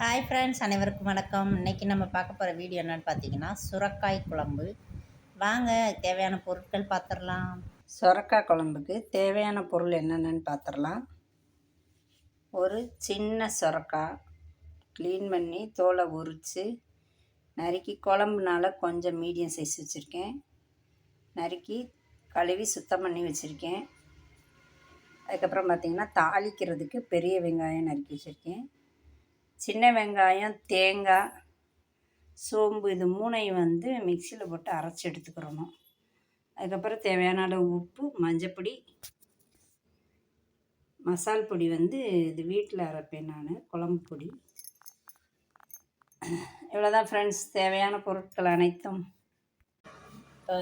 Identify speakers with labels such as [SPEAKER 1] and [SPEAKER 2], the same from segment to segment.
[SPEAKER 1] Hi friends, அனைவருக்கும் வணக்கம். இன்றைக்கி நம்ம பார்க்க போகிற வீடியோ என்னென்னு பார்த்தீங்கன்னா, சுரக்காய் குழம்பு. வாங்க தேவையான பொருட்கள் பார்த்துடலாம். சுரக்காய் குழம்புக்கு தேவையான பொருள் என்னென்னு பார்த்துடலாம். ஒரு சின்ன சுரக்காய் க்ளீன் பண்ணி தோலை உரித்து நறுக்கி, குழம்புனால கொஞ்சம் மீடியம் சைஸ் வச்சுருக்கேன். நறுக்கி கழுவி சுத்தம் பண்ணி வச்சுருக்கேன். அதுக்கப்புறம் பார்த்திங்கன்னா, தாளிக்கிறதுக்கு பெரிய வெங்காயம் நறுக்கி வச்சுருக்கேன். சின்ன வெங்காயம், தேங்காய், சோம்பு இது மூணையும் மிக்சியில் போட்டு அரைச்சி எடுத்துக்கிறணும். அதுக்கப்புறம் தேவையான அளவு உப்பு, மஞ்சப்பொடி, மசால் பொடி இது வீட்டில் அரைப்பேன் நான், குழம்பு பொடி. இவ்வளோதான் ஃப்ரெண்ட்ஸ், தேவையான பொருட்கள் அனைத்தும். இப்போ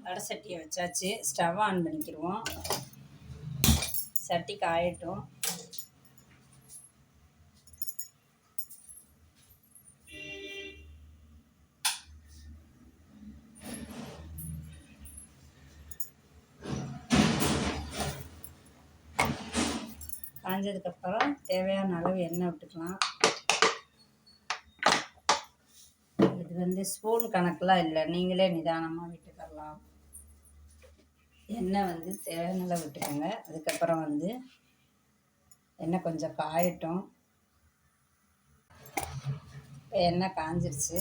[SPEAKER 1] வடை சட்டியை வச்சாச்சு. ஸ்டவ் ஆன் பண்ணிக்கிடுவோம். சட்டி காயட்டும். காஞ்சதுக்கப்புறம் தேவையான அளவு எண்ணெய் விட்டுக்கலாம். இது ஸ்பூன் கணக்கெலாம் இல்லை, நீங்களே நிதானமாக விட்டுக்கலாம். எண்ணெய் தேவையான அளவு விட்டுக்கோங்க. அதுக்கப்புறம் எண்ணெய் கொஞ்சம் காயட்டும். எண்ணெய் காஞ்சிருச்சு.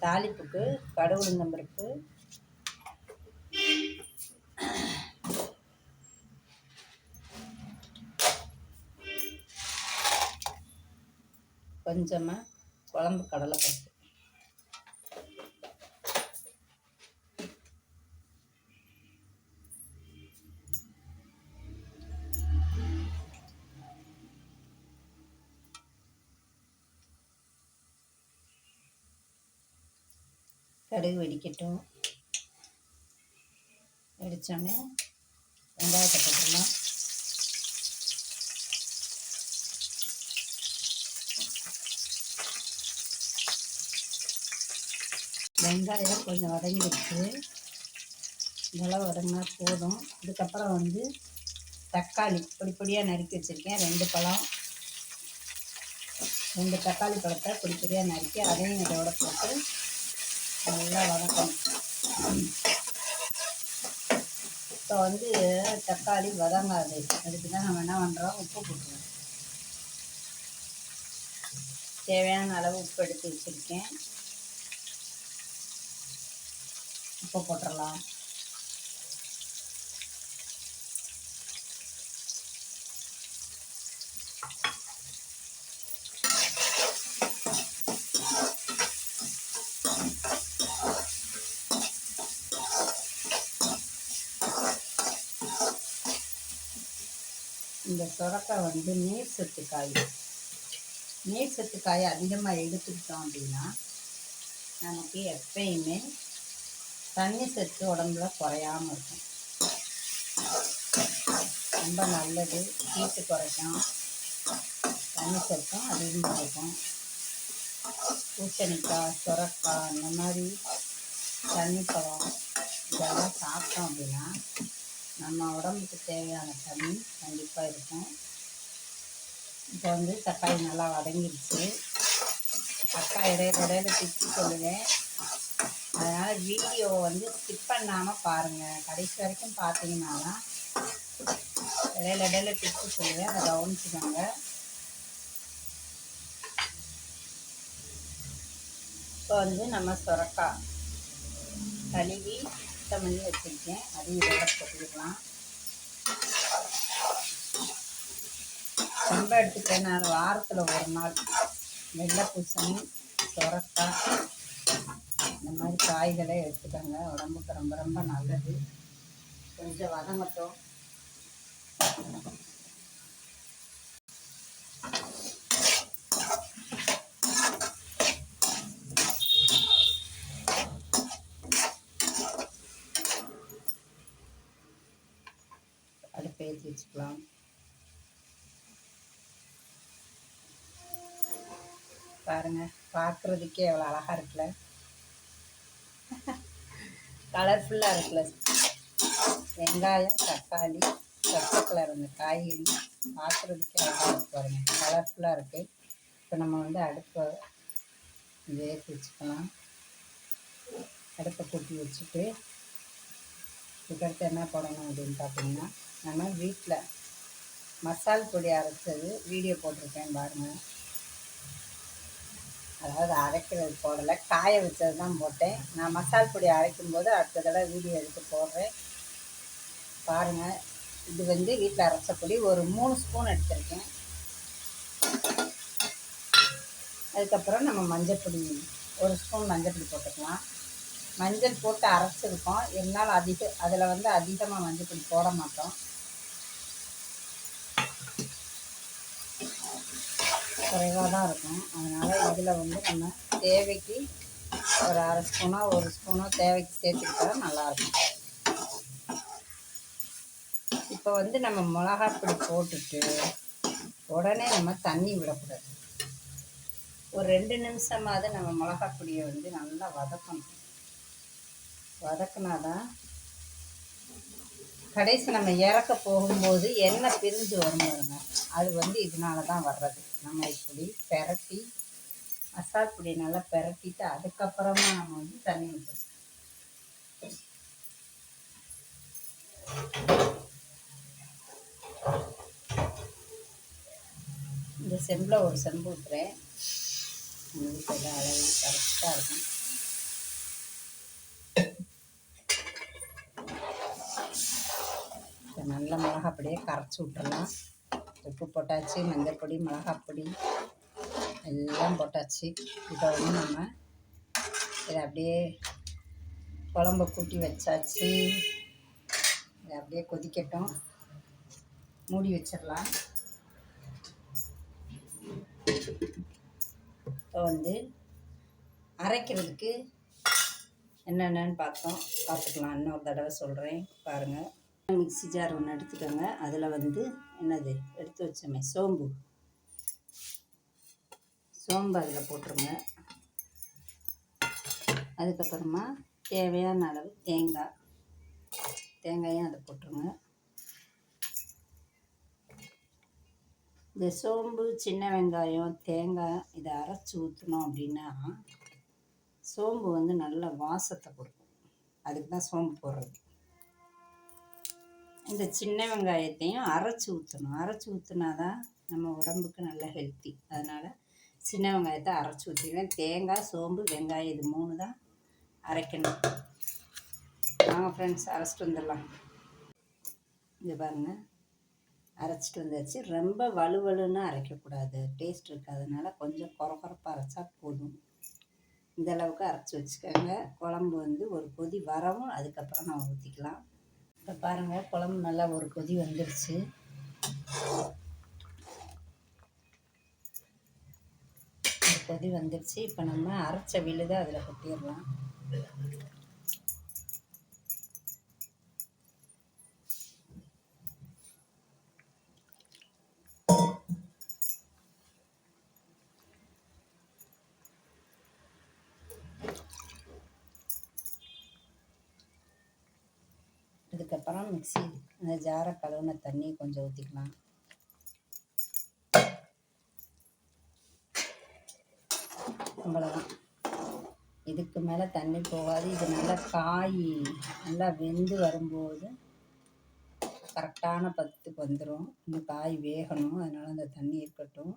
[SPEAKER 1] தாளிப்புக்கு கடுகு, உளுந்தம்பருப்பு, கொஞ்சமாக குழம்பு கடலைப்பருப்பு, கடுகு வெடிக்கட்டும். வெடித்தோடனே வெங்காயத்தை போட்டுடலாம். வெங்காயம் கொஞ்சம் வதங்கிடுச்சு. இதெல்லாம் வதங்கினா போதும். இதுக்கப்புறம் தக்காளி பொடியாக நறுக்கி வச்சுருக்கேன். 2 பழம், 2 தக்காளி பழத்தை பொடியாக நறுக்கி அதையும் இதோட போட்டு நல்லா வதக்கணும். இப்போ தக்காளி வதங்காது. அதுக்கு தான் நம்ம என்ன பண்ணுறோம், உப்பு போட்டுருவோம். தேவையான அளவு உப்பு எடுத்து வச்சுருக்கேன். உப்பு போட்டுடலாம். இந்த சுரக்காய் நீர் சத்து காய். நீர் சத்து காயை அதிகமாக எடுத்துக்கிட்டோம் அப்படின்னா நமக்கு எப்பயுமே தண்ணி சத்து உடம்புல குறையாமல் இருக்கும். ரொம்ப நல்லது. ஹீட்டு குறைக்கும். தண்ணி சத்தும் அதிகமாக இருக்கும். பூசணிக்காய், சுரக்காய், அந்த மாதிரி தண்ணி பழம் இதெல்லாம் சாப்பிட்டோம் அப்படின்னா நம்ம உடம்புக்கு தேவையான தண்ணி கண்டிப்பாக இருக்கும். இப்போ தக்காளி நல்லா வதங்கிடுச்சு. தக்காளி இடையில திட்டி சொல்லுவேன். அதனால் வீடியோ ஸ்கிப் பண்ணாமல் பாருங்கள். கடைசி வரைக்கும் பார்த்தீங்கன்னா இடையில டிப்பு சொல்லுவேன், அதை கவனிச்சுக்கோங்க. இப்போ நம்ம சுரக்காய் கழுவி சுத்தம் பண்ணி வச்சுருக்கேன். அதையும் இதோட போட்டுக்கலாம். ரொம்ப எடுத்துக்கிறேன் நான். வாரத்தில் ஒரு நாள் வெள்ளை பூசணி, சுரக்காய் இந்த மாதிரி காய்களை எடுத்துக்கோங்க. உடம்புக்கு ரொம்ப ரொம்ப நல்லது. கொஞ்சம் வதங்கட்டும். அடுப்பை ஏற்றி வச்சுக்கலாம். பாருங்கள், பார்க்குறதுக்கே எவ்வளோ அழகாக இருக்குல்ல, கலர்ஃபுல்லாக இருக்குல்ல. வெங்காயம், தக்காளி, பச்சை கலர் அந்த காய்கறி பார்க்குறதுக்கே அழகாக இருக்கு. பாருங்கள், கலர்ஃபுல்லாக இருக்குது. இப்போ நம்ம வந்து அடுப்பை ஏற்றி வச்சுக்கலாம். அடுப்பை கூட்டி வச்சுட்டு இதுக்கடுத்து என்ன போடணும் அப்படின்னு பார்த்தீங்கன்னா, நம்ம வீட்டில் மசால் பொடி அரைச்சது வீடியோ போட்டிருக்கேன் பாருங்கள். அதாவது அரைக்கிறது போடலை, காய வச்சது தான் போட்டேன். நான் மசால் பொடி அரைக்கும்போது அடுத்த தடவை வீடியோ எடுத்து போடுறேன் பாருங்கள். இது வந்து வீட்டில் அரைச்ச பொடி ஒரு 3 ஸ்பூன் எடுத்திருக்கேன். அதுக்கப்புறம் நம்ம மஞ்சள் பொடி 1 ஸ்பூன் மஞ்சள் பொடி போட்டுக்கலாம். மஞ்சள் போட்டு அரைச்சிருக்கோம், இருந்தாலும் அதில் வந்து அதிகமாக மஞ்சள் பொடி போட மாட்டோம். குறைவாக தான் இருக்கும். அதனால் இதில் வந்து நம்ம தேவைக்கு ஒரு 1/2 ஸ்பூனோ 1 ஸ்பூனோ தேவைக்கு சேர்த்துக்கிட்டா நல்லாயிருக்கும். இப்போ வந்து நம்ம மிளகாப்பொடி போட்டுட்டு உடனே நம்ம தண்ணி விடக்கூடாது. ஒரு 2 நிமிஷமாவது நம்ம மிளகாப்பொடியை வந்து நல்லா வதக்கணும். வதக்குனாதான் கடைசி நம்ம இறக்க போகும்போது எண்ணெய் பிரிஞ்சு வரும் பாருங்க, அது வந்து இதனால தான் வர்றது. நம்ம இப்படி பெரட்டி மசால் பொடி நல்லா பெரட்டிட்டு அதுக்கப்புறமா நம்ம வந்து தண்ணி ஊற்றணும். இந்த செம்பில் ஒரு செம்பு ஊற்றுறேன். உங்களுக்கு அளவு கரெக்டாக இருக்கும். நல்ல மிளகாப்பொடியை கரைச்சி விட்டுறலாம். உப்பு போட்டாச்சு, மஞ்சள் பொடி, மிளகாப்பொடி எல்லாம் போட்டாச்சு. இப்போ வந்து நம்ம இதை அப்படியே குழம்பு கூட்டி வச்சாச்சு. இதை அப்படியே கொதிக்கட்டும், மூடி வச்சிடலாம். இப்போ வந்து அரைக்கிறதுக்கு என்னென்னு பார்த்துக்கலாம். இன்னொரு தடவை சொல்கிறேன் பாருங்கள். மிக்ஸி ஜார் ஒன்று எடுத்துக்கோங்க. அதில் வந்து என்னது எடுத்து வச்சோமே சோம்பு அதில் போட்டுருங்க. அதுக்கப்புறமா தேவையான அளவு தேங்காயும் அதை போட்டுருங்க. இந்த சோம்பு, சின்ன வெங்காயம், தேங்காய் இதை அரைச்சி ஊற்றணும் அப்படின்னா சோம்பு வந்து நல்ல வாசத்தை கொடுக்கும். அதுக்கு தான் சோம்பு போடுறது. இந்த சின்ன வெங்காயத்தையும் அரைச்சி ஊற்றணும். அரைச்சி ஊற்றினா தான் நம்ம உடம்புக்கு நல்ல ஹெல்த்தி. அதனால் சின்ன வெங்காயத்தை அரைச்சி ஊற்றிடுவேன். தேங்காய், சோம்பு, வெங்காயம் இது 3 தான் அரைக்கணும். வாங்க ஃப்ரெண்ட்ஸ், அரைச்சிட்டு வந்துடலாம். இங்கே பாருங்கள், அரைச்சிட்டு வந்தாச்சு. ரொம்ப வலுவலுன்னு அரைக்கக்கூடாது, டேஸ்ட் இருக்காதனால கொஞ்சம் கொரப்பாக அரைச்சா போதும். இந்த அளவுக்கு அரைச்சி வச்சுக்கோங்க. குழம்பு வந்து ஒரு கொதி வரவும் அதுக்கப்புறம் நம்ம ஊற்றிக்கலாம். இப்போ பாருங்கள், குழம்பு நல்லா ஒரு கொதி வந்துடுச்சு. ஒரு கொதி வந்துடுச்சு. இப்போ நம்ம அரைச்ச விழுதை அதில் கொட்டிடலாம். அதுக்கப்புறம் மிக்ஸி இந்த ஜாரை கழுவுன தண்ணி கொஞ்சம் ஊற்றிக்கலாம். அவ்வளோதான், இதுக்கு மேலே தண்ணி போகாது. இது நல்லா வெந்து வரும்போது கரெக்டான பதத்துக்கு வந்துடும். இந்த காய் வேகணும், அதனால் அந்த தண்ணி இருக்கட்டும்.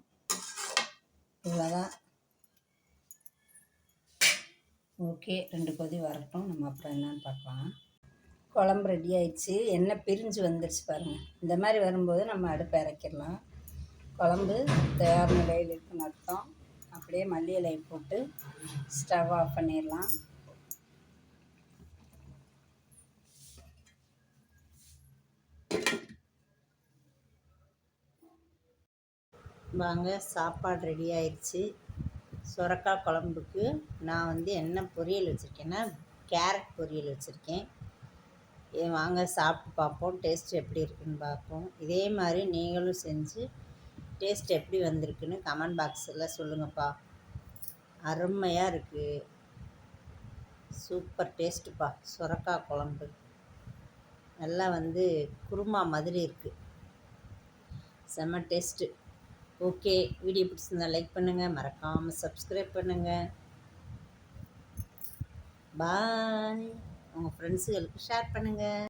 [SPEAKER 1] இவ்வளோதான். ஓகே, 2 கொதி வரட்டும், நம்ம அப்புறம் என்னன்னு பார்க்கலாம். குழம்பு ரெடி ஆயிடுச்சு. எண்ணெய் பிரிஞ்சு வந்துடுச்சு பாருங்கள். இந்த மாதிரி வரும்போது நம்ம அடுப்பை இறக்கிடலாம். குழம்பு தயார் நிலையில் இருக்குன்னு அர்த்தம். அப்படியே மல்லி இலை போட்டு ஸ்டவ் ஆஃப் பண்ணிடலாம். வாங்க, சாப்பாடு ரெடி ஆயிடுச்சு. சுரக்காய் குழம்புக்கு நான் வந்து என்ன பொரியல் வச்சுருக்கேன்னா கேரட் பொரியல் வச்சுருக்கேன். வாங்க சாப்பிட்டு பார்ப்போம், டேஸ்ட் எப்படி இருக்குன்னு பார்ப்போம். இதே மாதிரி நீங்களும் செஞ்சு டேஸ்ட் எப்படி வந்திருக்குன்னு கமெண்ட் பாக்ஸில் சொல்லுங்கப்பா. அருமையாக இருக்குது, சூப்பர் டேஸ்ட்டுப்பா. சுரக்காய் குழம்பு நல்லா வந்து குருமா மாதிரி இருக்குது, செம்ம டேஸ்ட்டு. ஓகே, வீடியோ பிடிச்சிருந்தா லைக் பண்ணுங்கள், மறக்காமல் சப்ஸ்கிரைப் பண்ணுங்கள். பாய். உங்கள் ஃப்ரெண்ட்ஸுகளுக்கு ஷேர் பண்ணுங்கள்.